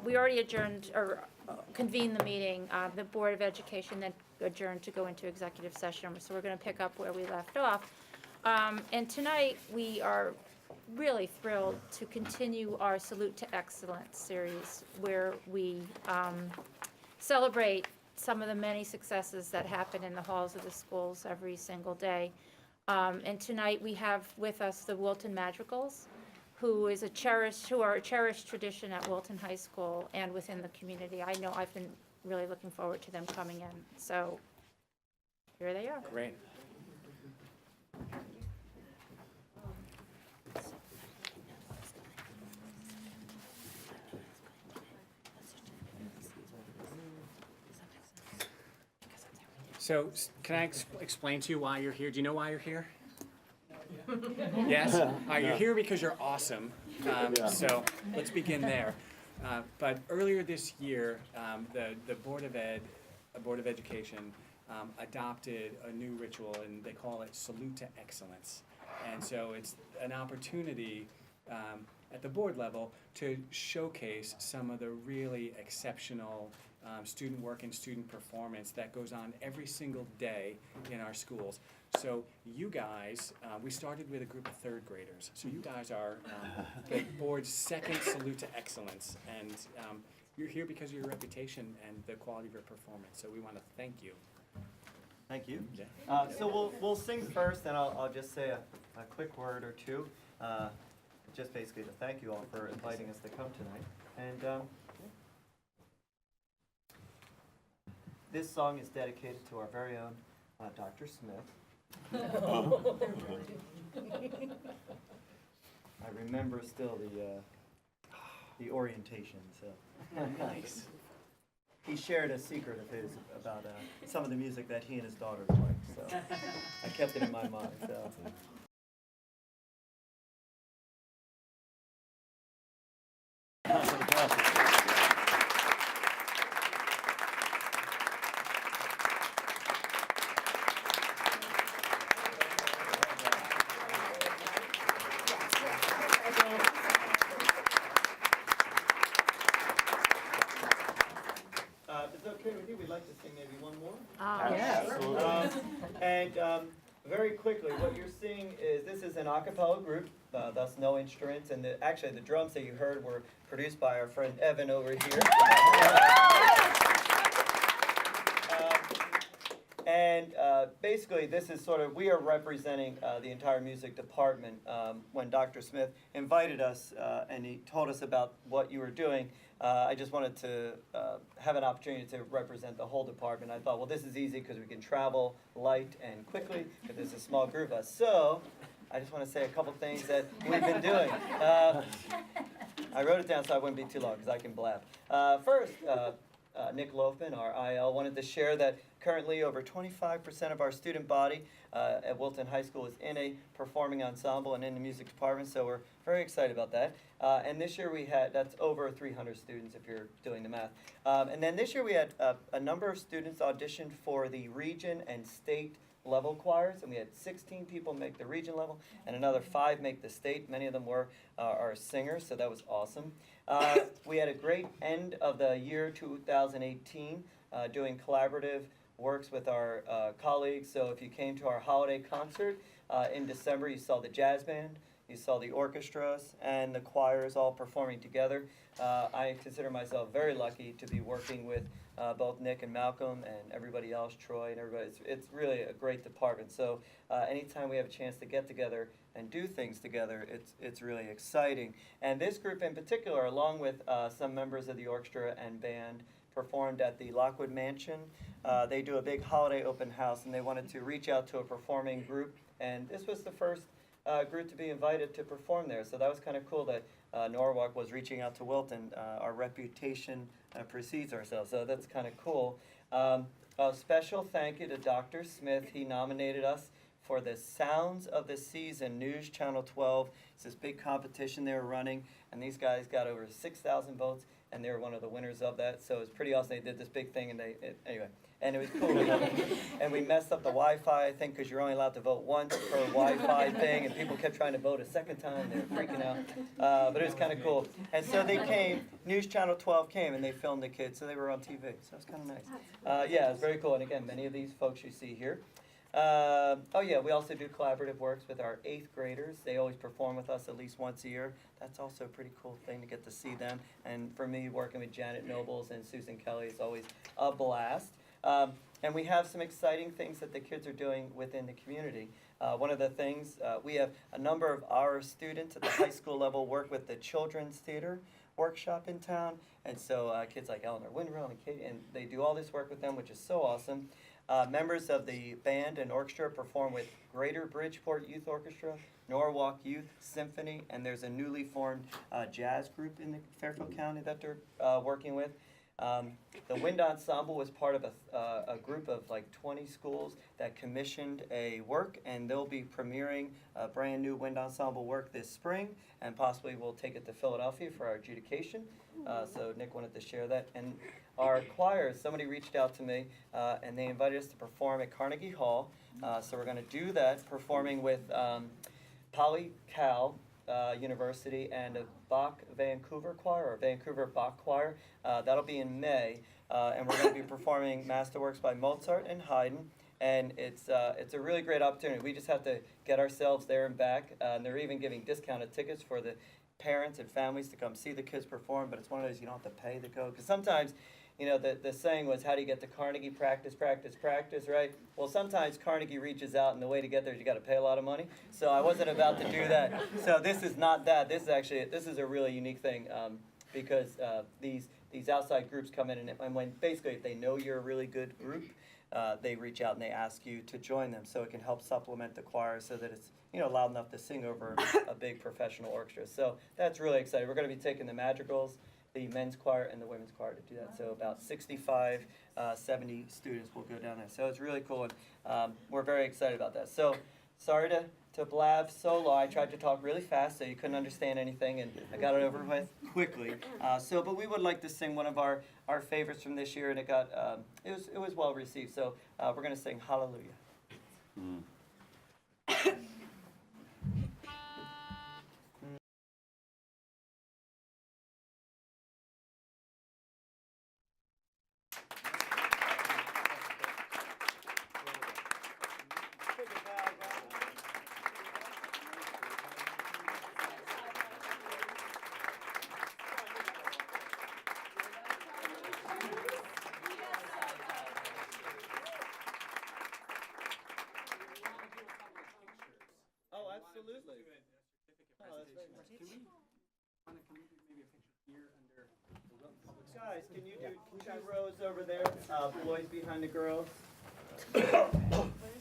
we already adjourned or convened the meeting. The Board of Education then adjourned to go into executive session, so we're going to pick up where we left off. And tonight, we are really thrilled to continue our Salute to Excellence series, where we celebrate some of the many successes that happen in the halls of the schools every single day. And tonight, we have with us the Wilton Madrigals, who are a cherished tradition at Wilton High School and within the community. I know I've been really looking forward to them coming in. So here they are. Great. So can I explain to you why you're here? Do you know why you're here? Yes? You're here because you're awesome. So let's begin there. But earlier this year, the Board of Education adopted a new ritual, and they call it Salute to Excellence. And so it's an opportunity at the board level to showcase some of the really exceptional student work and student performance that goes on every single day in our schools. So you guys, we started with a group of third graders. So you guys are the board's second Salute to Excellence. And you're here because of your reputation and the quality of your performance. So we want to thank you. Thank you. Yeah. So we'll sing first, and I'll just say a quick word or two, just basically to thank you all for inviting us to come tonight. And this song is dedicated to our very own Dr. Smith. I remember still the orientation. So Nice. he shared a secret of his about some of the music that he and his daughters liked. So I kept it in my mind. So. If it's okay with you, we'd like to sing maybe one more. Very quickly, what you're seeing is this is an a cappella group, thus no instruments, and actually the drums that you heard were produced by our friend Evan over here. Basically, this is sort of, we are representing the entire music department. When Dr. Smith invited us and he told us about what you were doing, I just wanted to have an opportunity to represent the whole department. I thought, well, this is easy because we can travel light and quickly if there's a small group of us. So I just want to say a couple things that we've been doing. I wrote it down so I wouldn't be too long because I can blab. First, Nick Loafman, our IL, wanted to share that currently over 25% of our student body at Wilton High School is in a performing ensemble and in the music department, so we're very excited about that. And this year we had, that's over 300 students if you're doing the math. And then this year we had a number of students auditioned for the region and state level choirs, and we had 16 people make the region level and another 5 make the state. Many of them were our singers, so that was awesome. We had a great end of the year 2018 doing collaborative works with our colleagues. So if you came to our holiday concert in December, you saw the jazz band, you saw the orchestras and the choirs all performing together. I consider myself very lucky to be working with both Nick and Malcolm and everybody else, Troy and everybody. It's really a great department. So anytime we have a chance to get together and do things together, it's really exciting. And this group in particular, along with some members of the orchestra and band, performed at the Lockwood Mansion. They do a big holiday open house, and they wanted to reach out to a performing group. And this was the first group to be invited to perform there. So that was kind of cool that Norwalk was reaching out to Wilton. Our reputation precedes ourselves, so that's kind of cool. A special thank you to Dr. Smith. He nominated us for the Sounds of the Season News Channel 12. It's this big competition they were running, and these guys got over 6,000 votes, and they were one of the winners of that. So it's pretty awesome. They did this big thing, and anyway. And it was cool. And we messed up the Wi-Fi, I think, because you're only allowed to vote once per Wi-Fi thing, and people kept trying to vote a second time. They were freaking out. But it was kind of cool. And so they came, News Channel 12 came, and they filmed the kids, so they were on TV. So it was kind of nice. Yeah, it was very cool. And again, many of these folks you see here. Oh yeah, we also do collaborative works with our 8th graders. They always perform with us at least once a year. That's also a pretty cool thing to get to see them. And for me, working with Janet Nobles and Susan Kelly is always a blast. And we have some exciting things that the kids are doing within the community. One of the things, we have a number of our students at the high school level work with the Children's Theater workshop in town. And so kids like Eleanor Windrow and Katie, and they do all this work with them, which is so awesome. Members of the band and orchestra perform with Greater Bridgeport Youth Orchestra, Norwalk Youth Symphony, and there's a newly formed jazz group in the Fairfield County that they're working with. The Wind Ensemble was part of a group of like 20 schools that commissioned a work, and they'll be premiering a brand new Wind Ensemble work this spring, and possibly we'll take it to Philadelphia for our adjudication. So Nick wanted to share that. And our choirs, somebody reached out to me, and they invited us to perform at Carnegie Hall. So we're going to do that, performing with Poly Cal University and a Bach Vancouver choir, or Vancouver Bach choir. That'll be in May, and we're going to be performing masterworks by Mozart and Haydn. And it's a really great opportunity. We just have to get ourselves there and back. And they're even giving discounted tickets for the parents and families to come see the kids perform. But it's one of those you don't have to pay to go, because sometimes, you know, the saying was, how do you get to Carnegie? Practice, practice, practice, right? Well, sometimes Carnegie reaches out, and the way to get there is you got to pay a lot of money. So I wasn't about to do that. So this is not that. This is a really unique thing, because these outside groups come in, and when basically if they know you're a really good group, they reach out and they ask you to join them, so it can help supplement the choir so that it's, you know, loud enough to sing over a big professional orchestra. So that's really exciting. We're going to be taking the madrigals, the men's choir, and the women's choir to do that. So about 65, 70 students will go down there. So it's really cool, and we're very excited about that. So sorry to blab so long. I tried to talk really fast so you couldn't understand anything, and I got it over with quickly. But we would like to sing one of our favorites from this year, and it was well received. So we're going to sing Hallelujah. Oh, absolutely. Oh, that's very nice. Do we want to come maybe a picture here under the Wilton Public School? Guys, can you do 2 rows over there? Boys behind the girls.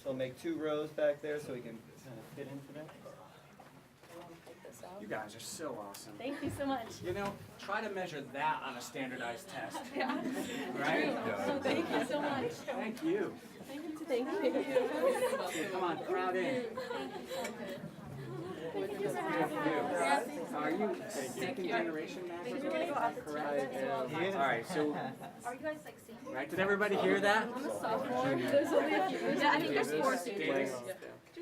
So make 2 rows back there so we can kind of fit into that. You guys are so awesome. Thank you so much. You know, try to measure that on a standardized test. Yeah. Right? So thank you so much. Thank you. Thank you. Here, come on, crowd in. Are you second generation Madrigal? Correct. All right, so, Are you guys like singing? right, did everybody hear that? Sophomore. There's only a few. Yeah, I think there's 4 Davis.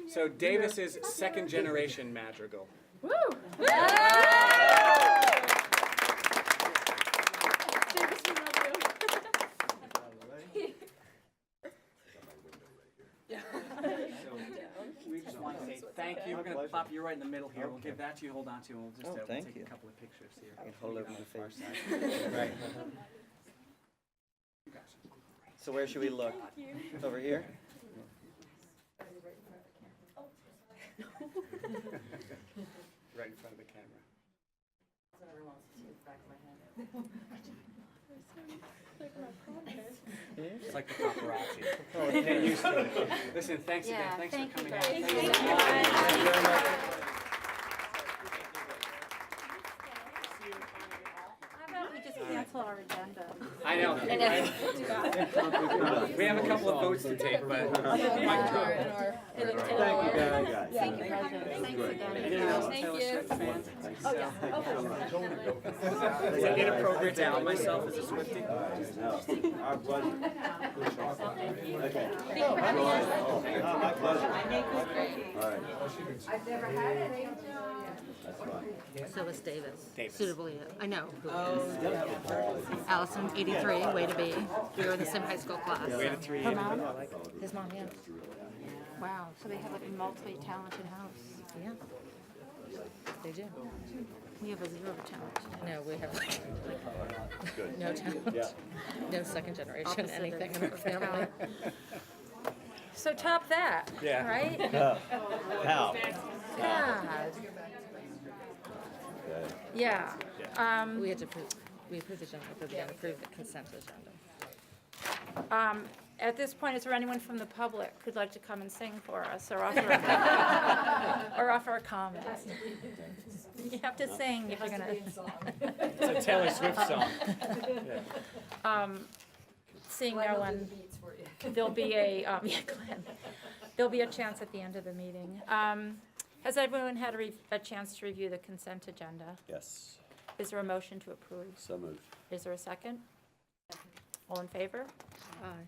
So Davis is second generation Madrigal. Woo! We just want to say thank you. We're going to pop you right in the middle here. We'll give that to you, hold on to, and we'll just we'll thank take you. a couple of pictures here. I can hold over the far face. side. Right. You guys are So where should we look? Over here? right in front of the camera. It's like the paparazzi. Oh, get used to it. Listen, thanks again. Yeah, Thanks thank for you coming out. guys. Thank you. Thank you very much. How about we just cancel our agenda? I know. Right? We have a couple of votes to take, but Thank you, guys. Thank you, President. Thanks again. Thank you. Is it inappropriate to out myself as a Swiftie? Our pleasure. Okay. My pleasure. All right. So is Davis. Davis. Suitably, I know. Allison, 83, way to be. We were in the same high school class. We had a 3. Her mom? I like it. His mom, yeah. Wow, so they have a multi-talented house. Yeah. They do. We have a zero talent. No, we have like no talent, no second generation, Opposite anything of in our family. talent. So top that, Yeah. right? How? God. Yeah. We had to approve, we approved the agenda, but we didn't approve the consent agenda. At this point, is there anyone from the public who'd like to come and sing for us or offer or offer a comment? You have to sing if you're gonna. It's a Taylor Swift song. Seeing no one, there'll be a, yeah, Glenn. There'll be a chance at the end of the meeting. Has everyone had a chance to review the consent agenda? Yes, Is there a motion to approve? so moved. Is there a second? All in favor?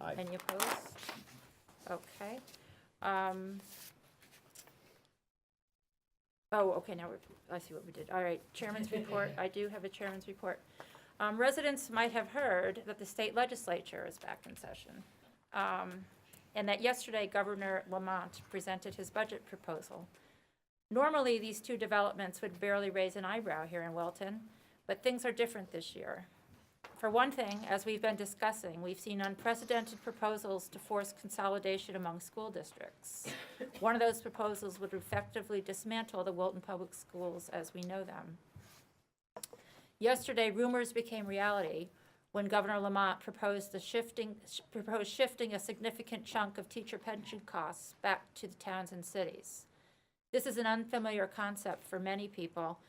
Aye. Any opposed? Okay. Oh, okay, now I see what we did. All right, chairman's report. I do have a chairman's report. Residents might have heard that the state legislature is back in session. And that yesterday Governor Lamont presented his budget proposal. Normally, these two developments would barely raise an eyebrow here in Wilton, but things are different this year. For one thing, as we've been discussing, we've seen unprecedented proposals to force consolidation among school districts. One of those proposals would effectively dismantle the Wilton Public Schools as we know them. Yesterday, rumors became reality when Governor Lamont proposed shifting a significant chunk of teacher pension costs back to the towns and cities. This is an unfamiliar concept for many people,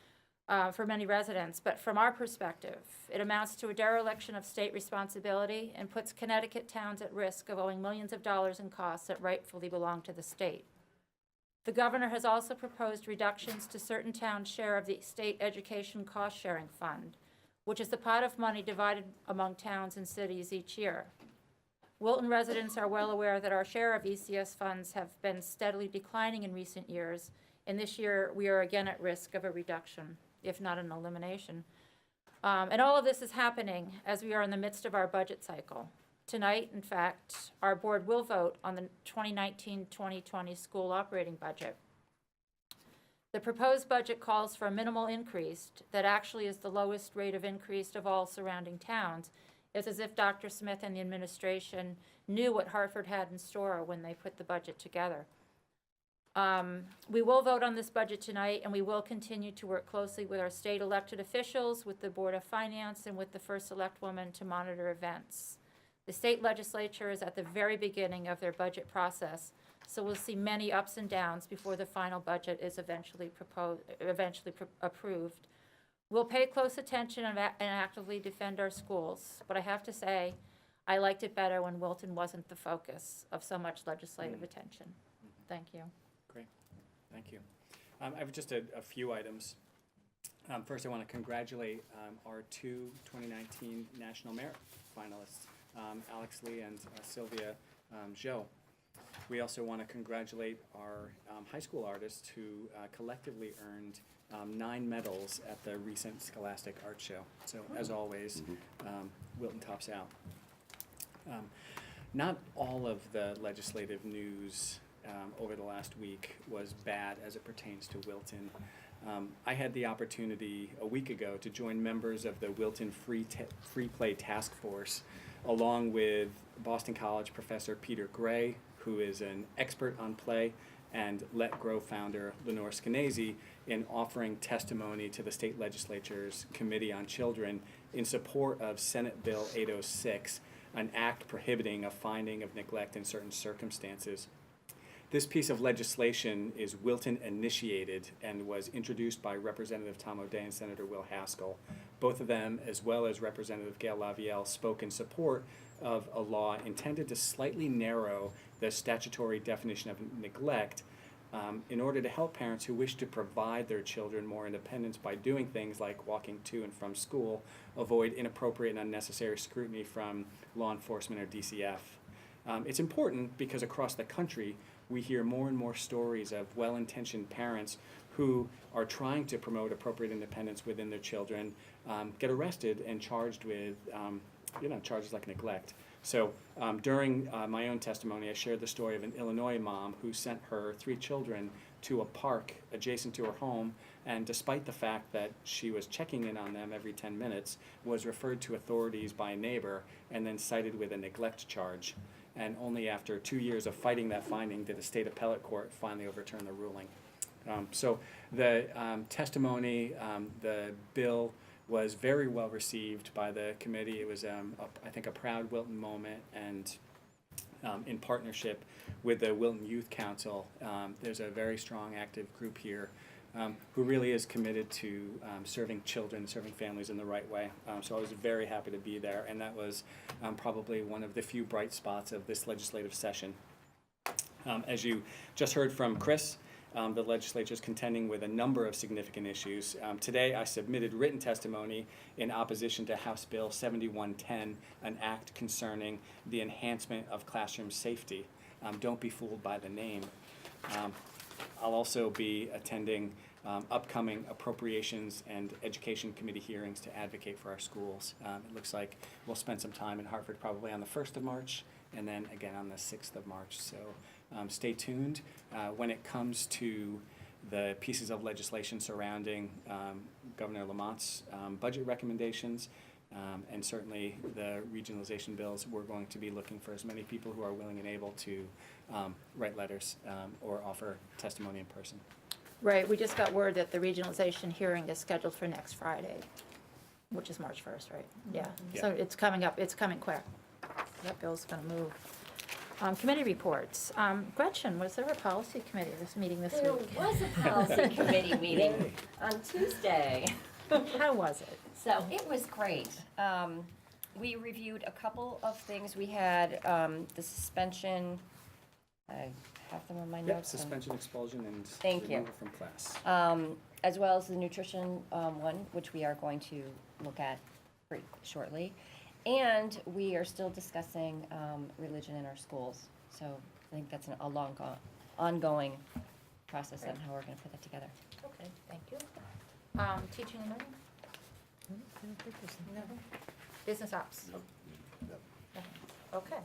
for many residents, but from our perspective, it amounts to a dereliction of state responsibility and puts Connecticut towns at risk of owing millions of dollars in costs that rightfully belong to the state. The governor has also proposed reductions to certain towns' share of the state education cost-sharing fund, which is the pot of money divided among towns and cities each year. Wilton residents are well aware that our share of ECS funds have been steadily declining in recent years, and this year we are again at risk of a reduction, if not an elimination. And all of this is happening as we are in the midst of our budget cycle. Tonight, in fact, our board will vote on the 2019-2020 school operating budget. The proposed budget calls for a minimal increase that actually is the lowest rate of increase of all surrounding towns. It's as if Dr. Smith and the administration knew what Hartford had in store when they put the budget together. We will vote on this budget tonight, and we will continue to work closely with our state elected officials, with the Board of Finance, and with the first select woman to monitor events. The state legislature is at the very beginning of their budget process, so we'll see many ups and downs before the final budget is eventually approved. We'll pay close attention and actively defend our schools, but I have to say, I liked it better when Wilton wasn't the focus of so much legislative attention. Thank you. Great, thank you. I have just a few items. First, I want to congratulate our two 2019 National Merit finalists, Alex Lee and Sylvia Zhou. We also want to congratulate our high school artists who collectively earned 9 medals at the recent Scholastic Art Show. So, as always, Wilton tops out. Not all of the legislative news over the last week was bad as it pertains to Wilton. I had the opportunity a week ago to join members of the Wilton Free Play Task Force, along with Boston College professor Peter Gray, who is an expert on play, and Let Grow founder Lenore Skenazy, in offering testimony to the state legislature's Committee on Children in support of Senate Bill 806, an act prohibiting a finding of neglect in certain circumstances. This piece of legislation is Wilton initiated and was introduced by Representative Tom O'Day and Senator Will Haskell Both of them, as well as Representative Gail Lavielle, spoke in support of a law intended to slightly narrow the statutory definition of neglect in order to help parents who wish to provide their children more independence by doing things like walking to and from school, avoid inappropriate and unnecessary scrutiny from law enforcement or DCF. It's important because across the country, we hear more and more stories of well-intentioned parents who are trying to promote appropriate independence within their children, get arrested and charged with charges like neglect. So during my own testimony, I shared the story of an Illinois mom who sent her 3 children to a park adjacent to her home, and despite the fact that she was checking in on them every 10 minutes, was referred to authorities by a neighbor and then cited with a neglect charge. And only after 2 years of fighting that finding did a state appellate court finally overturn the ruling. So the testimony, the bill was very well received by the committee. It was, I think, a proud Wilton moment, and in partnership with the Wilton Youth Council, there's a very strong, active group here who really is committed to serving children, serving families in the right way. So I was very happy to be there, and that was probably one of the few bright spots of this legislative session. As you just heard from Chris, the legislature is contending with a number of significant issues. Today, I submitted written testimony in opposition to House Bill 7110, an act concerning the enhancement of classroom safety. Don't be fooled by the name. I'll also be attending upcoming appropriations and education committee hearings to advocate for our schools. It looks like we'll spend some time in Hartford probably on the 1st of March, and then again on the 6th of March. So stay tuned. When it comes to the pieces of legislation surrounding Governor Lamont's budget recommendations, and certainly the regionalization bills, we're going to be looking for as many people who are willing and able to write letters or offer testimony in person. Right, we just got word that the regionalization hearing is scheduled for next Friday, which is March 1st, right? Yeah, so it's coming up, it's coming quick. That bill's gonna move. Committee reports. Gretchen, was there a policy committee meeting this There week? was a policy committee meeting on Tuesday, How was it? so it was great. We reviewed a couple of things. We had the suspension, I have them on my Yep, notes. suspension, expulsion, and Thank you. removal from class. As well as the nutrition one, which we are going to look at pretty shortly. And we are still discussing religion in our schools. So I think that's a long, ongoing process on how we're going to put that together. Okay, thank you. Teaching and learning? No. Business ops? Nothing. Okay.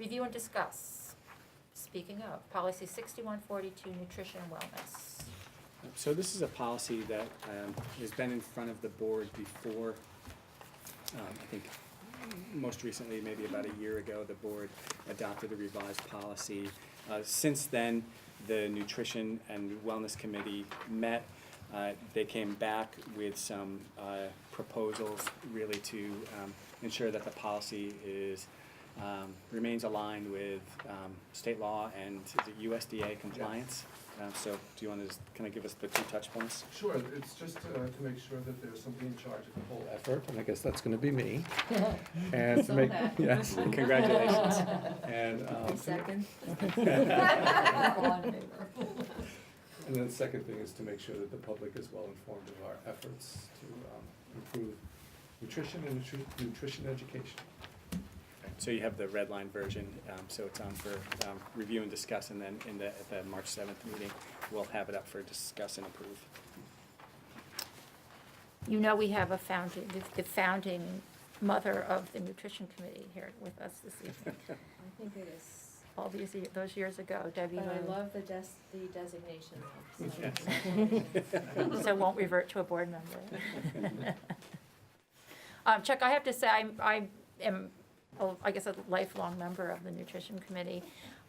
Review and discuss. Speaking of, policy 6142, nutrition and wellness. So this is a policy that has been in front of the board before. I think most recently, maybe about a year ago, the board adopted a revised policy. Since then, the Nutrition and Wellness Committee met. They came back with some proposals really to ensure that the policy is remains aligned with state law and USDA compliance. So do you want to just kind of give us the 2 touch points? Sure, it's just to make sure that there's somebody in charge of the whole effort, and I guess that's gonna be me. And to make, yes. Congratulations. And, Second. and then the second thing is to make sure that the public is well informed of our efforts to improve nutrition and nutrition education. So you have the red line version, so it's on for review and discuss, and then at the March 7th meeting, we'll have it up for discuss and approve. You know we have the founding mother of the nutrition committee here with us this evening. I think it is, All those years ago, Debbie but I Moon. love the designation. So won't revert to a board member. Chuck, I have to say, I am, I guess, a lifelong member of the nutrition committee.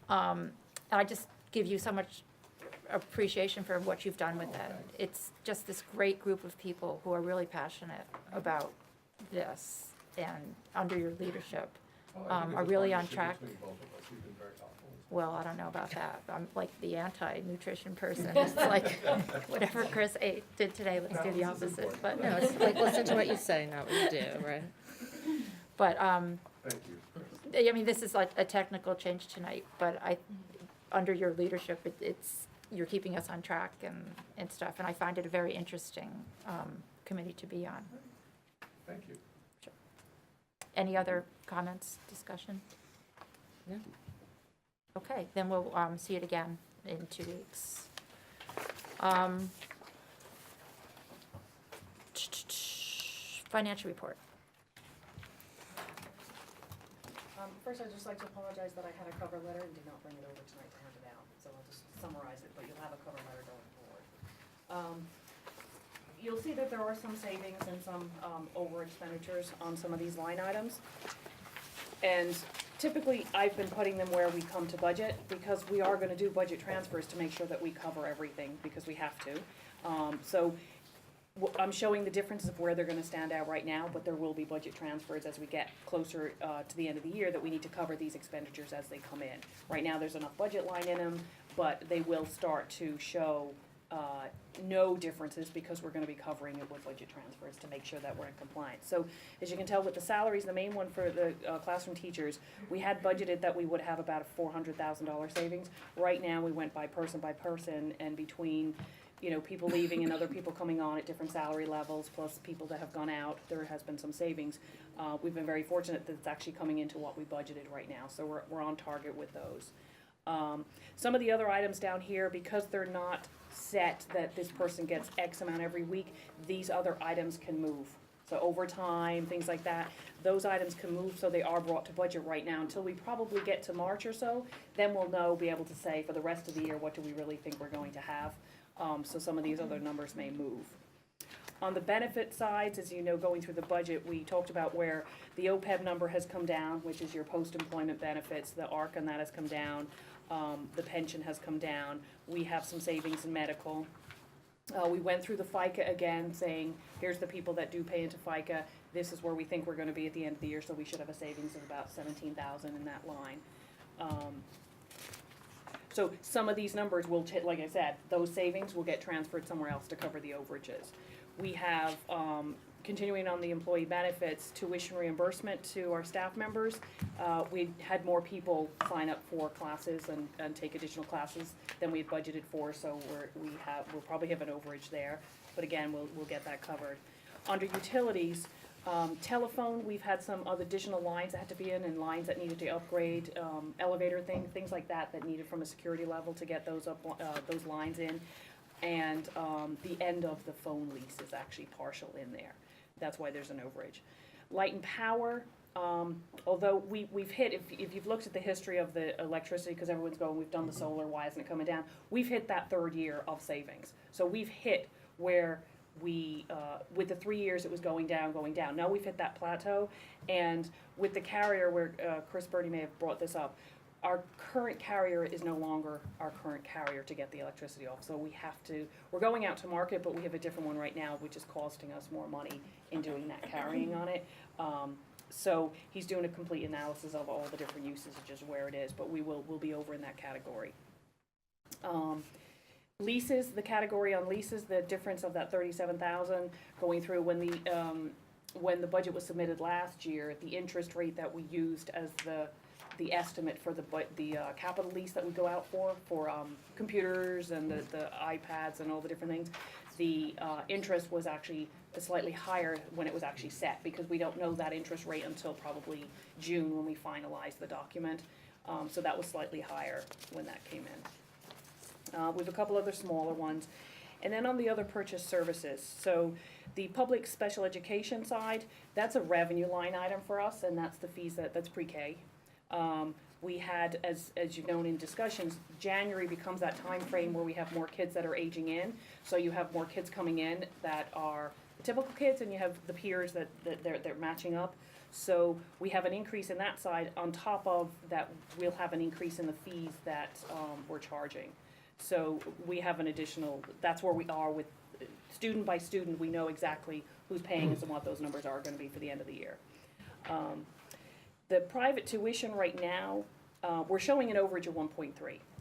And I just give you so much appreciation for what you've done with that. It's just this great group of people who are really passionate about this, and under your leadership, Well, I think are it's a really on partnership track. between both of us. We've been very helpful. well, I don't know about that. I'm like the anti-nutrition person. It's like, whatever Chris did today, let's do the opposite. But no, it's Like, listen to what you say, not what you do, right? but, Thank you. I mean, this is like a technical change tonight, but under your leadership, you're keeping us on track and stuff, and I find it a very interesting, committee to be on. Thank you. Any other comments, discussion? No. Okay, then we'll, see it again in 2 weeks. Financial report. First, I'd just like to apologize that I had a cover letter and did not bring it over tonight to hand it out, so I'll just summarize it, but you'll have a cover letter going forward. You'll see that there are some savings and some over expenditures on some of these line items. And typically, I've been putting them where we come to budget, because we are gonna do budget transfers to make sure that we cover everything, because we have to. I'm showing the differences of where they're gonna stand out right now, but there will be budget transfers as we get closer to the end of the year, that we need to cover these expenditures as they come in. Right now, there's enough budget line in them, but they will start to show no differences, because we're gonna be covering it with budget transfers to make sure that we're in compliance. So, as you can tell with the salaries, the main one for the classroom teachers, we had budgeted that we would have about a $400,000 savings. Right now, we went by person, and between, you know, people leaving and other people coming on at different salary levels, plus people that have gone out, there has been some savings. We've been very fortunate that it's actually coming into what we budgeted right now, so we're on target with those. Some of the other items down here, because they're not set that this person gets X amount every week, these other items can move. So overtime, things like that, those items can move, so they are brought to budget right now until we probably get to March or so. Then we'll be able to say for the rest of the year, what do we really think we're going to have? So some of these other numbers may move. On the benefit sides, as you know, going through the budget, we talked about where the OPEB number has come down, which is your post-employment benefits. The ARC on that has come down. The pension has come down. We have some savings in medical. We went through the FICA again, saying, here's the people that do pay into FICA. This is where we think we're gonna be at the end of the year, so we should have a savings of about 17,000 in that line. So some of these numbers will, like I said, those savings will get transferred somewhere else to cover the overages. We have, continuing on the employee benefits, tuition reimbursement to our staff members. We had more people sign up for classes and take additional classes than we had budgeted for, so we'll probably have an overage there. But again, we'll get that covered. Under utilities, telephone, we've had some other additional lines that had to be in, and lines that needed to upgrade, elevator things like that needed from a security level to get those those lines in. And the end of the phone lease is actually partial in there. That's why there's an overage. Light and power, although we've hit, if you've looked at the history of the electricity, because everyone's going, we've done the solar, why isn't it coming down? We've hit that third year of savings. So we've hit where we, with the 3 years it was going down. Now we've hit that plateau, and with the carrier, where Chris Birdie may have brought this up, our current carrier is no longer our current carrier to get the electricity off. So we're going out to market, but we have a different one right now, which is costing us more money in doing that carrying on it. So he's doing a complete analysis of all the different usages, where it is, but we'll be over in that category. Leases, the category on leases, the difference of that 37,000 going through when the budget was submitted last year, the interest rate that we used as the estimate for the capital lease that we go out for computers and the iPads and all the different things, the interest was actually slightly higher when it was actually set, because we don't know that interest rate until probably June when we finalize the document. So that was slightly higher when that came in. We have a couple other smaller ones. And then on the other purchase services, so the public special education side, that's a revenue line item for us, and that's the fees that's pre-K. We had, as you've known in discussions, January becomes that time frame where we have more kids that are aging in. So you have more kids coming in that are the typical kids, and you have the peers that they're matching up. So we have an increase in that side. On top of that, we'll have an increase in the fees that we're charging. So we have an additional, that's where we are with student by student. We know exactly who's paying us and what those numbers are going to be for the end of the year. The private tuition right now, we're showing an overage of 1.3.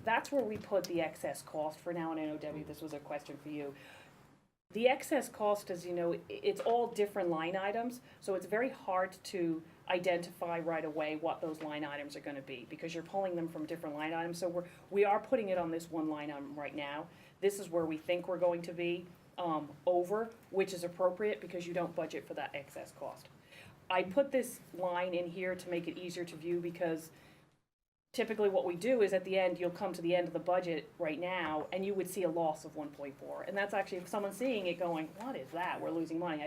That's where we put the excess cost for now, and I know Debbie, this was a question for you. The excess cost, as you know, it's all different line items, so it's very hard to identify right away what those line items are gonna be, because you're pulling them from different line items, so we are putting it on this one line item right now. This is where we think we're going to be, over, which is appropriate, because you don't budget for that excess cost. I put this line in here to make it easier to view, because typically what we do is at the end, you'll come to the end of the budget right now, and you would see a loss of 1.4. And that's actually, if someone's seeing it going, what is that? We're losing money.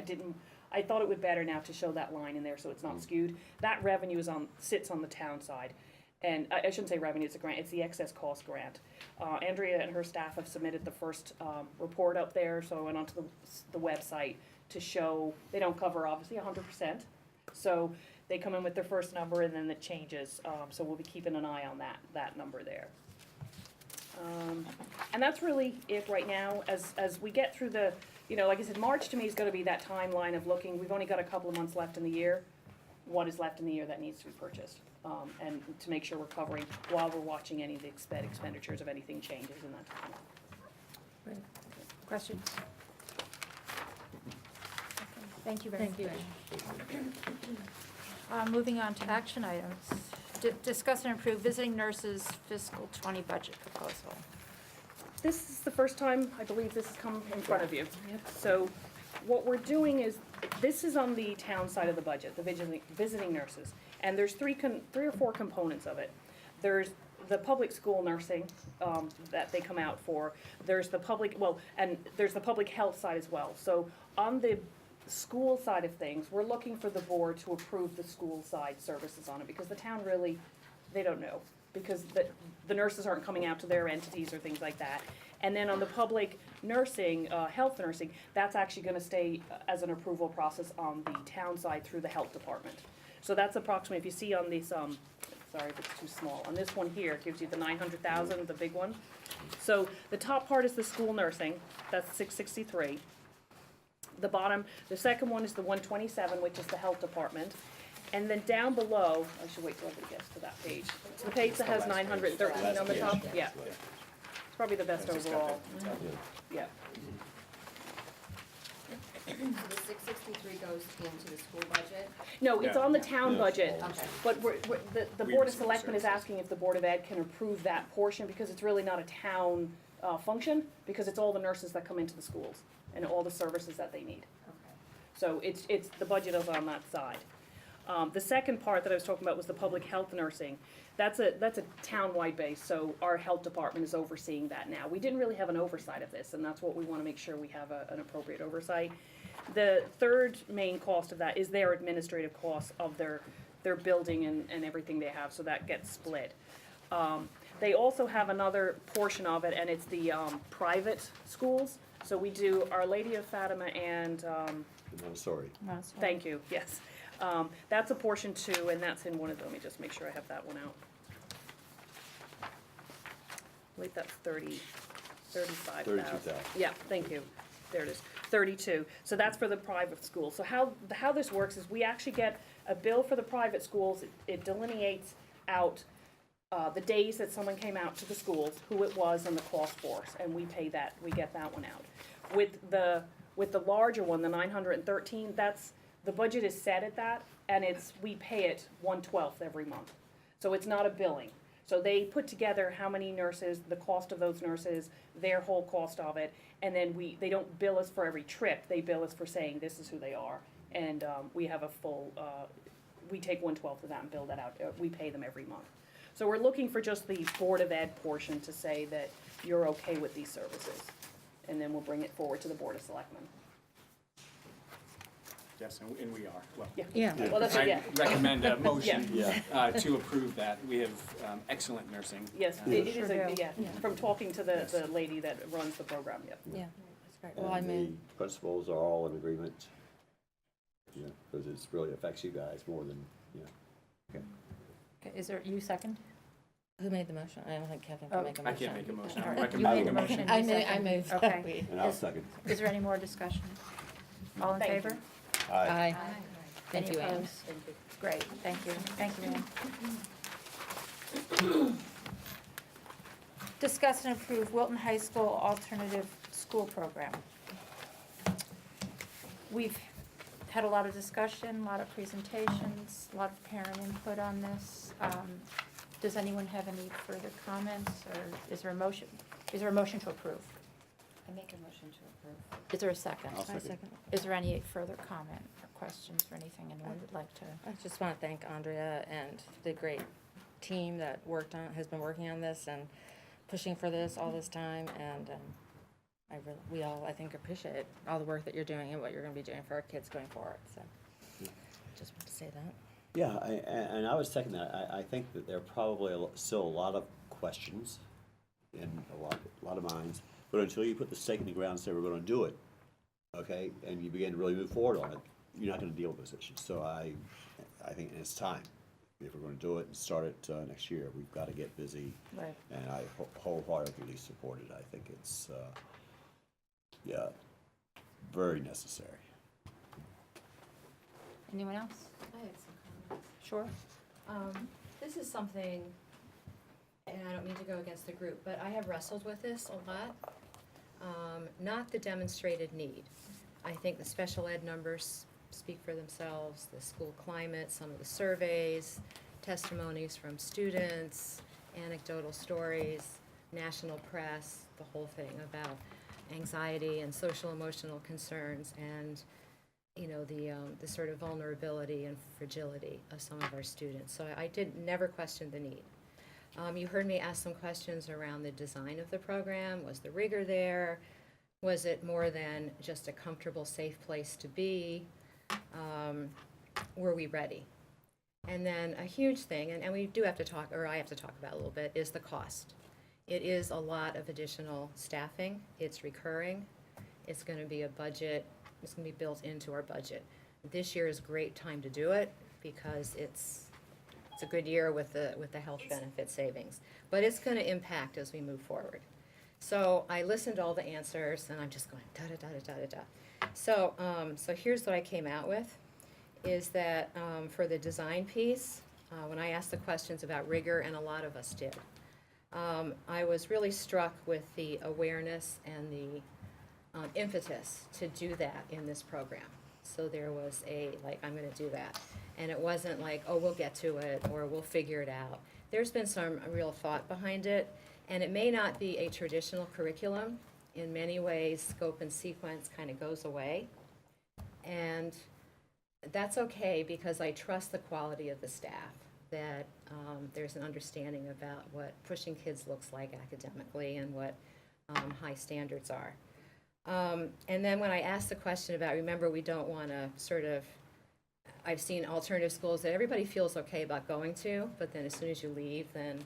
I thought it would better now to show that line in there so it's not skewed. That revenue sits on the town side. And I shouldn't say revenue, it's a grant, it's the excess cost grant. Andrea and her staff have submitted the first report up there, so I went onto the website to show, they don't cover obviously 100%. So they come in with their first number and then it changes, so we'll be keeping an eye on that number there. And that's really it right now, as we get through the, like I said, March to me is gonna be that timeline of looking, we've only got a couple of months left in the year, what is left in the year that needs to be purchased, and to make sure we're covering while we're watching any of the expenditures if anything changes in that time. Great. Questions? Thank you very much. Moving on to action items. Discuss and approve visiting nurses fiscal 20 budget proposal. This is the first time, I believe, this has come in front of you. So what we're doing is, this is on the town side of the budget, the visiting nurses. And there's three or four components of it. There's the public school nursing that they come out for. There's the public, and there's the public health side as well. So on the school side of things, we're looking for the board to approve the school side services on it, because the town really, they don't know, because the nurses aren't coming out to their entities or things like that. And then on the public nursing, health nursing, that's actually gonna stay as an approval process on the town side through the health department. So that's approximately, if you see on these, sorry if it's too small, on this one here, it gives you the 900,000, the big one. So the top part is the school nursing, that's 663. The second one is the 127, which is the health department. And then down below, I should wait till everybody gets to that page. So the page that has 913 on the top, yeah. It's probably the best overall. Yeah. So the 663 goes into the school budget? No, it's on the town budget. Okay. But the Board of Selectmen is asking if the Board of Ed can approve that portion, because it's really not a town function, because it's all the nurses that come into the schools and all the services that they need. Okay. So it's the budget is on that side. The second part that I was talking about was the public health nursing. That's a town-wide base, so our health department is overseeing that now. We didn't really have an oversight of this, and that's what we want to make sure we have an appropriate oversight. The third main cost of that is their administrative costs of their building and everything they have, so that gets split. They also have another portion of it, and it's the private schools. So we do Our Lady of Fatima and, Sorry. thank you, yes. That's a portion too, and that's in one of them. Let me just make sure I have that one out. Wait, that's 35,000. 32,000. Yeah, thank you. There it is, 32. So that's for the private schools. So how this works is we actually get a bill for the private schools. It delineates out the days that someone came out to the schools, who it was, and the cost for us, and we pay that, we get that one out. With the larger one, the 913, the budget is set at that, and we pay it 1/12 every month. So it's not a billing. So they put together how many nurses, the cost of those nurses, their whole cost of it, and then they don't bill us for every trip, they bill us for saying this is who they are. And we have a full, we take 1/12 of that and bill that out, we pay them every month. So we're looking for just the Board of Ed portion to say that you're okay with these services. And then we'll bring it forward to the Board of Selectmen. Yes, and we are. Well, Yeah. Well, that's, yeah. I recommend a motion Yeah. to approve that. We have excellent nursing. Yes, it is, from talking to the lady that runs the program, yeah. Yeah, that's great. Well, I And mean, the principals are all in agreement, because it really affects you guys more than, Okay, is there, you second? who made the motion? I don't think Kevin Oh. can make a I motion. can't make a motion. All I'm right, you made recommending the a motion. motion. I you move, second? Okay. and I'll second. Is there any more discussion? All in Thank you. favor? Aye. Aye. Thank Any you, Anne. opposed? Great, thank you, Ann. Discuss and approve Wilton High School Alternative School Program. We've had a lot of discussion, a lot of presentations, a lot of parent input on this. Does anyone have any further comments, or is there a motion? Is there a motion to approve? I make a motion to approve. Is there a second? I'll second. Is there any further comment or questions or anything anyone would like to? I just want to thank Andrea and the great team that has been working on this and pushing for this all this time, and we all, I think, appreciate all the work that you're doing and what you're going to be doing for our kids going forward, so just want to say that. Yeah, and I would second that. I think that there are probably still a lot of questions in a lot of minds, but until you put the stake in the ground and say we're going to do it, okay, and you begin to really move forward on it, you're not going to deal with those issues. So I think it's time. If we're going to do it and start it next year, we've got to get busy. Right. And I wholeheartedly support it. I think it's, very necessary. Anyone else? I had some comments. Sure. This is something, and I don't mean to go against the group, but I have wrestled with this a lot. Not the demonstrated need. I think the special ed numbers speak for themselves, the school climate, some of the surveys, testimonies from students, anecdotal stories, national press, the whole thing about anxiety and social emotional concerns, and the sort of vulnerability and fragility of some of our students. So I never questioned the need. You heard me ask some questions around the design of the program. Was the rigor there? Was it more than just a comfortable, safe place to be? Were we ready? And then a huge thing, and we do have to talk, or I have to talk about a little bit, is the cost. It is a lot of additional staffing. It's recurring. It's going to be a budget. It's going to be built into our budget. This year is a great time to do it because it's a good year with the health benefit savings. But it's going to impact as we move forward. So I listened to all the answers, and I'm just going da-da-da-da-da-da-da. So here's what I came out with, is that for the design piece, when I asked the questions about rigor, and a lot of us did, I was really struck with the awareness and the impetus to do that in this program. So there was I'm going to do that. And it wasn't like, oh, we'll get to it, or we'll figure it out. There's been some real thought behind it, and it may not be a traditional curriculum. In many ways, scope and sequence kind of goes away. And that's okay, because I trust the quality of the staff, that there's an understanding about what pushing kids looks like academically and what high standards are. And then when I asked the question about, remember, we don't want to sort of, I've seen alternative schools that everybody feels okay about going to, but then as soon as you leave, then,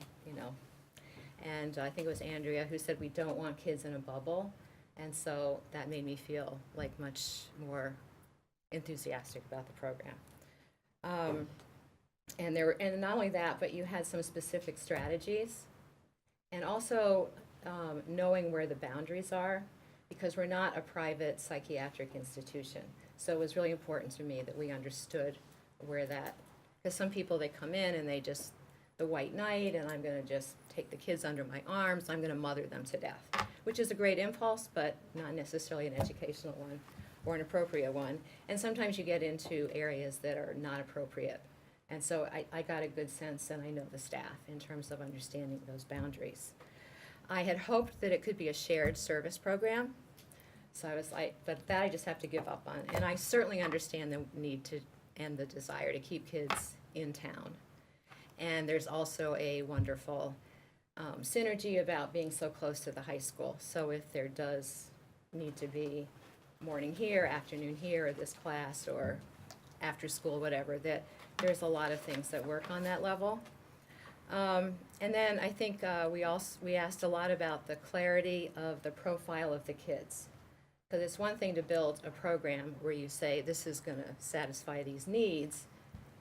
and I think it was Andrea who said we don't want kids in a bubble. And so that made me feel like much more enthusiastic about the program. And not only that, but you had some specific strategies, and also knowing where the boundaries are, because we're not a private psychiatric institution. So it was really important to me that we understood where that, because some people, they come in and they just, the white knight, and I'm going to just take the kids under my arms, I'm going to mother them to death, which is a great impulse, but not necessarily an educational one or an appropriate one. And sometimes you get into areas that are not appropriate. And so I got a good sense, and I know the staff, in terms of understanding those boundaries. I had hoped that it could be a shared service program. So I was like, but that I just have to give up on. And I certainly understand the need to, and the desire to keep kids in town. And there's also a wonderful synergy about being so close to the high school. So if there does need to be morning here, afternoon here, or this class, or after school, whatever, that there's a lot of things that work on that level. And then I think we asked a lot about the clarity of the profile of the kids. Because it's one thing to build a program where you say this is going to satisfy these needs,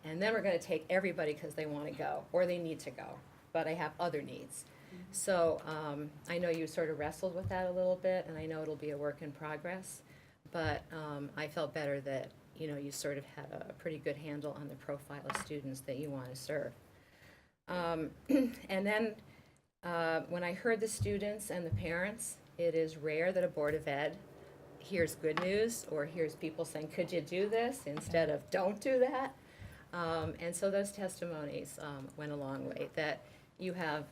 and then we're going to take everybody because they want to go or they need to go, but I have other needs. Mm-hmm. So I know you sort of wrestled with that a little bit, and I know it'll be a work in progress, but I felt better that you sort of had a pretty good handle on the profile of students that you want to serve. And then, when I heard the students and the parents, it is rare that a Board of Ed hears good news or hears people saying, could you do this, instead of don't do that. And so those testimonies went a long way, that you have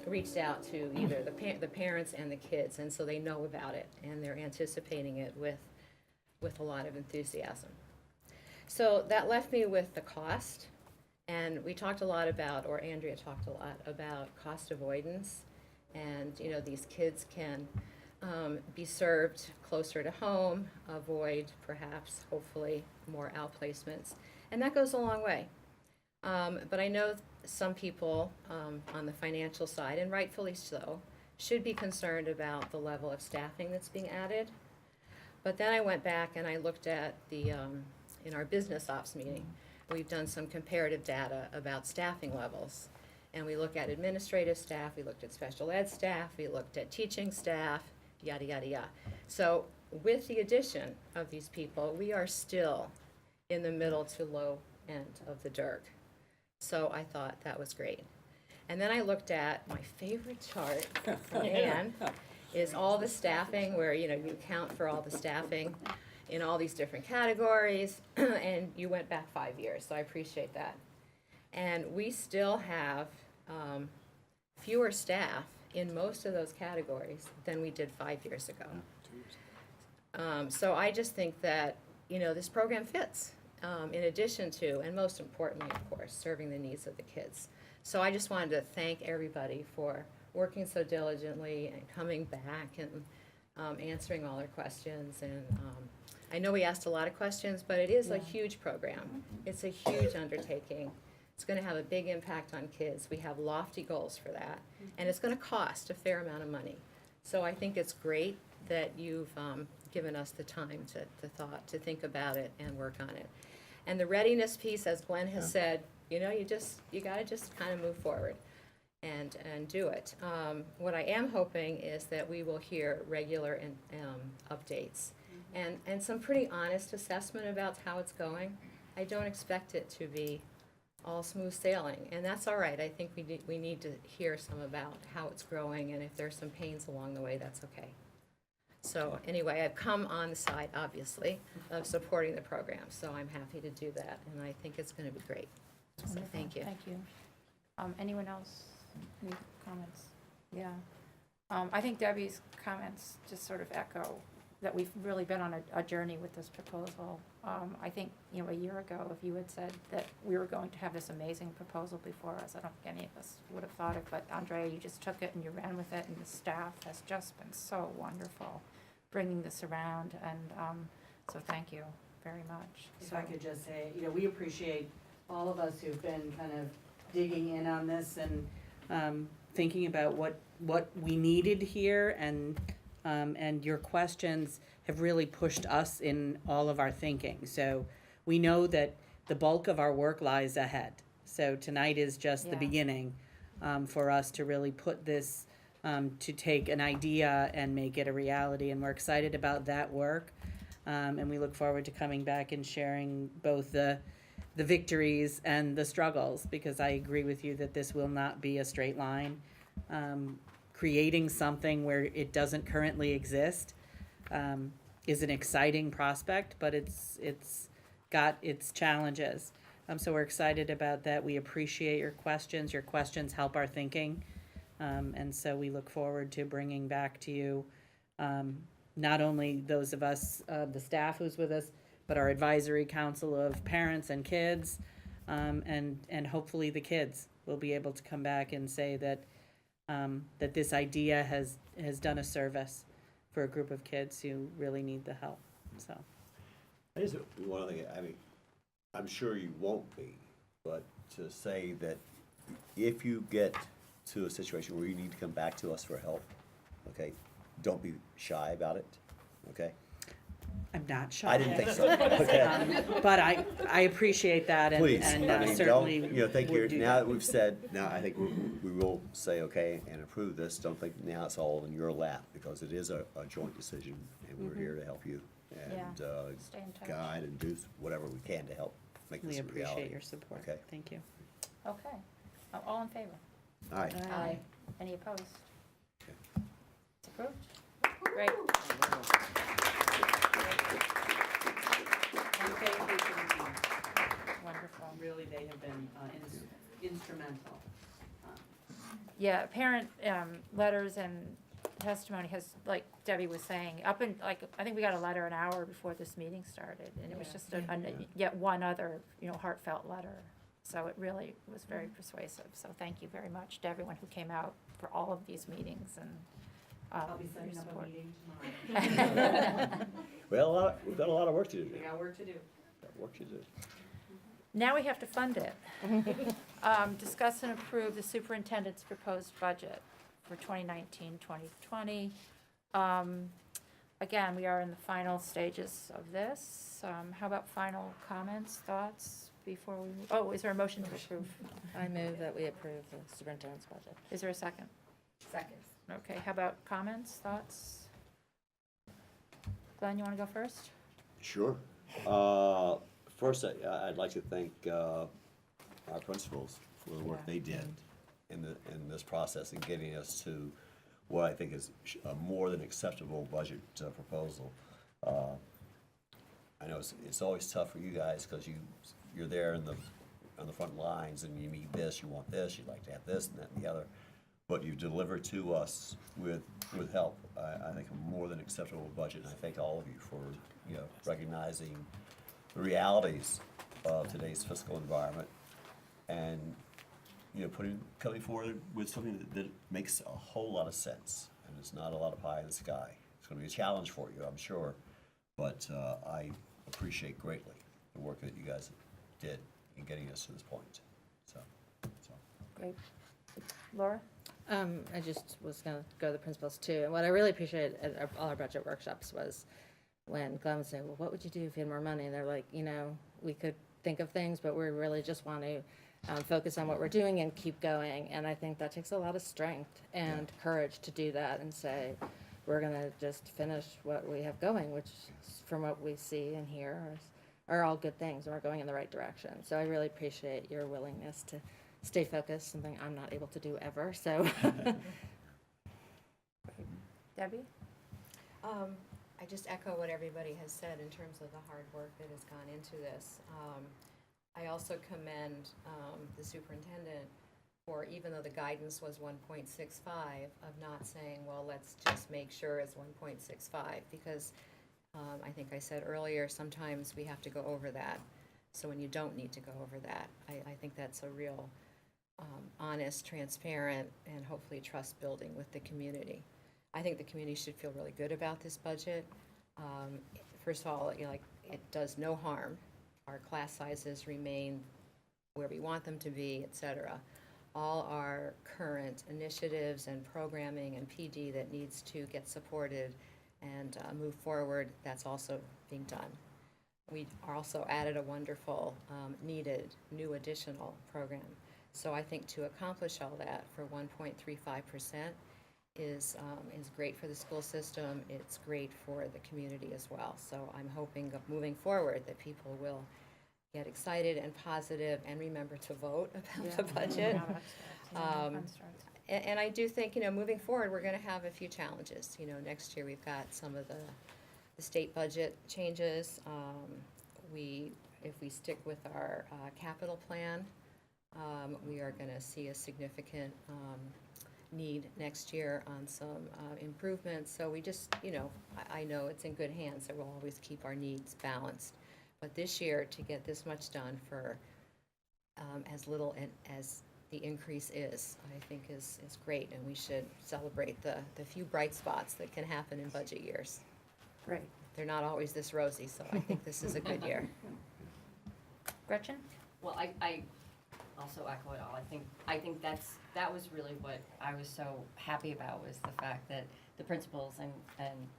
reached out to either the parents and the kids, and so they know about it, and they're anticipating it with a lot of enthusiasm. So that left me with the cost, and we talked a lot about, or Andrea talked a lot about cost avoidance, and, you know, these kids can be served closer to home, avoid perhaps, hopefully, more outplacements, and that goes a long way. But I know some people on the financial side, and rightfully so, should be concerned about the level of staffing that's being added. But then I went back and I looked at the, in our business ops meeting, we've done some comparative data about staffing levels. And we look at administrative staff, we looked at special ed staff, we looked at teaching staff, yada, yada, yada. So with the addition of these people, we are still in the middle to low end of the DIRC. So I thought that was great. And then I looked at my favorite chart from Ann, is all the staffing where, you know, you account for all the staffing in all these different categories, and you went back 5 years, so I appreciate that. And we still have fewer staff in most of those categories than we did 5 years ago. So I just think that, you know, this program fits, in addition to, and most importantly, of course, serving the needs of the kids. So I just wanted to thank everybody for working so diligently and coming back and answering all our questions. And I know we asked a lot of questions, but it is a huge program. It's a huge undertaking. It's going to have a big impact on kids. We have lofty goals for that. And it's going to cost a fair amount of money. So I think it's great that you've given us the time to think about it and work on it. And the readiness piece, as Glenn has said, you know, you got to just kind of move forward and do it. What I am hoping is that we will hear regular updates and some pretty honest assessment about how it's going. I don't expect it to be all smooth sailing, and that's all right. I think we need to hear some about how it's growing, and if there's some pains along the way, that's okay. So anyway, I've come on the side, obviously, of supporting the program, so I'm happy to do that, and I think it's going to be great. So thank you. Thank you. Anyone else? Any comments? Yeah. I think Debbie's comments just sort of echo that we've really been on a journey with this proposal. I think, you know, a year ago, if you had said that we were going to have this amazing proposal before us, I don't think any of us would have thought it, but Andrea, you just took it and you ran with it, and the staff has just been so wonderful bringing this around, and so thank you very much. If I could just say, you know, we appreciate all of us who've been kind of digging in on this and thinking about what we needed here, and your questions have really pushed us in all of our thinking. So we know that the bulk of our work lies ahead. So tonight is just the beginning for us to really put this, to take an idea and make it a reality. And we're excited about that work. And we look forward to coming back and sharing both the victories and the struggles, because I agree with you that this will not be a straight line. Creating something where it doesn't currently exist is an exciting prospect, but it's got its challenges. So we're excited about that. We appreciate your questions. Your questions help our thinking. And so we look forward to bringing back to you not only those of us, the staff who's with us, but our advisory council of parents and kids, and hopefully the kids will be able to come back and say that that this idea has done a service for a group of kids who really need the help. So, I just, one other thing, I mean, I'm sure you won't be, but to say that if you get to a situation where you need to come back to us for help, okay, don't be shy about it, okay? I'm not shy. I didn't think so, okay? But I appreciate that, and, Please, and I mean, certainly don't, you know, think would you're, do now that. that we've said, now I think we will say, okay, and approve this, don't think now it's all in your lap, because it is a joint decision, and we're here to help you, and Stay in touch. guide and do whatever we can to help make this We a reality. appreciate your support. Okay. Thank you. Okay. All in favor? All right. Aye. Any opposed? It's approved. Great. And thank you to the team. Wonderful. Really, they have been instrumental. Yeah, parent letters and testimony has, like Debbie was saying, up in, like, I think we got a letter an hour before this meeting started, and it was just yet one other, heartfelt letter. So it really was very persuasive. So thank you very much to everyone who came out for all of these meetings and I'll be your setting up a support. meeting tomorrow. Well, we've got a lot of work to do. We got work to do. Got work to do. Now we have to fund it. Discuss and approve the superintendent's proposed budget for 2019-2020. Again, we are in the final stages of this. How about final comments, thoughts before we, is there a motion to approve? I move that we approve the superintendent's budget. Is there a second? Second. Okay, how about comments, thoughts? Glenn, you want to go first? Sure. First, I'd like to thank our principals for the work they did in this process and getting us to what I think is a more than acceptable budget proposal. I know it's always tough for you guys because you're there on the front lines and you need this, you want this, you'd like to have this and that and the other. But you've delivered to us with help, I think, a more than acceptable budget. And I thank all of you for recognizing the realities of today's fiscal environment and coming forward with something that makes a whole lot of sense. And it's not a lot of pie in the sky. It's going to be a challenge for you, I'm sure, but I appreciate greatly the work that you guys did in getting us to this point. So. Great. Laura? I just was gonna go to the principals too, and what I really appreciated at all our budget workshops was when Glenn would say, well, what would you do if you had more money? And they're like, we could think of things, but we really just want to focus on what we're doing and keep going. And I think that takes a lot of strength and courage to do that and say, we're gonna just finish what we have going, which from what we see and hear are all good things, and we're going in the right direction. So I really appreciate your willingness to stay focused, something I'm not able to do ever, so. Debbie? I just echo what everybody has said in terms of the hard work that has gone into this. I also commend the superintendent for, even though the guidance was 1.65, of not saying, well, let's just make sure it's 1.65, because I think I said earlier, sometimes we have to go over that. So when you don't need to go over that, I think that's a real honest, transparent, and hopefully trust building with the community. I think the community should feel really good about this budget. First of all, it does no harm. Our class sizes remain where we want them to be, et cetera. All our current initiatives and programming and PD that needs to get supported and move forward, that's also being done. We also added a wonderful, needed, new additional program. So I think to accomplish all that for 1.35% is great for the school system. It's great for the community as well. So I'm hoping moving forward that people will get excited and positive and remember to vote about the budget. And I do think, moving forward, we're going to have a few challenges. Next year we've got some of the state budget changes. If we stick with our capital plan, we are going to see a significant need next year on some improvements. So we just, I know it's in good hands, so we'll always keep our needs balanced. But this year, to get this much done for as little as the increase is, I think is great, and we should celebrate the few bright spots that can happen in budget years. Great. They're not always this rosy, so I think this is a good year. Gretchen? Well, I also echo it all. I think that was really what I was so happy about, was the fact that the principals and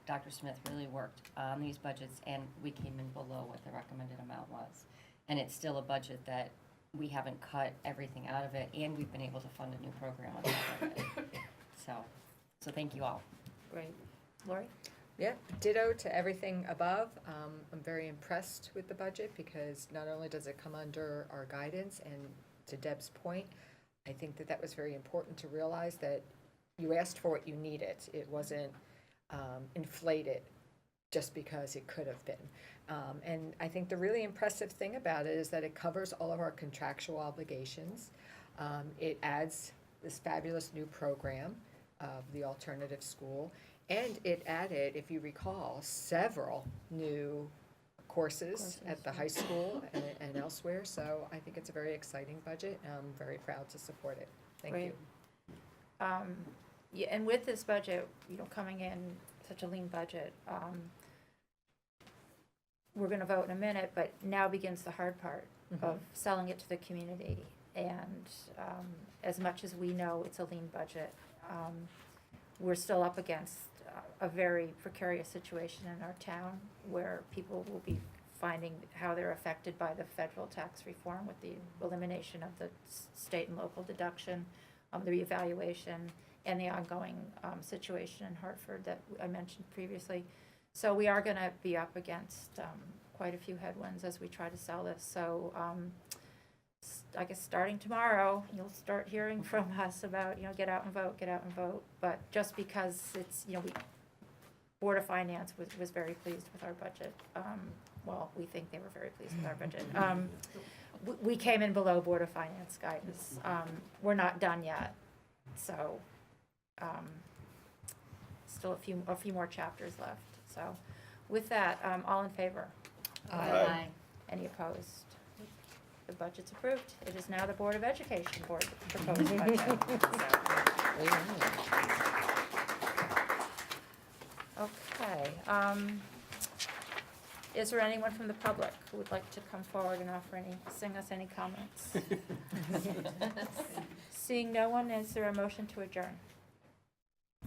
Dr. Smith really worked on these budgets, and we came in below what the recommended amount was. And it's still a budget that we haven't cut everything out of it, and we've been able to fund a new program on top of it. So thank you all. Great. Lori? Yeah, ditto to everything above. I'm very impressed with the budget because not only does it come under our guidance, and to Deb's point, I think that that was very important to realize that you asked for what you needed. It wasn't inflated just because it could have been. And I think the really impressive thing about it is that it covers all of our contractual obligations. It adds this fabulous new program of the alternative school. And it added, if you recall, several new courses at the high school and elsewhere. So I think it's a very exciting budget. I'm very proud to support it. Thank you. Great. Yeah, and with this budget, coming in such a lean budget, we're gonna vote in a minute, but now begins the hard part of selling it to the community. And as much as we know it's a lean budget, we're still up against a very precarious situation in our town where people will be finding how they're affected by the federal tax reform with the elimination of the state and local deduction, the reevaluation, and the ongoing situation in Hartford that I mentioned previously. So we are gonna be up against quite a few headwinds as we try to sell this. So I guess starting tomorrow, you'll start hearing from us about, get out and vote, get out and vote. But just because it's, Board of Finance was very pleased with our budget. Well, we think they were very pleased with our budget. We came in below Board of Finance guidance. We're not done yet, so still a few more chapters left. So with that, all in favor? Aye. Any opposed? The budget's approved. It is now the Board of Education Board proposed budget. Okay. Is there anyone from the public who would like to come forward and sing us any comments? Seeing no one, is there a motion to adjourn?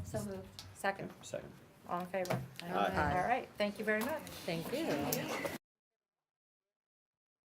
So moved. Second. Second. All in favor? Aye. All right. Thank you very much. Thank you.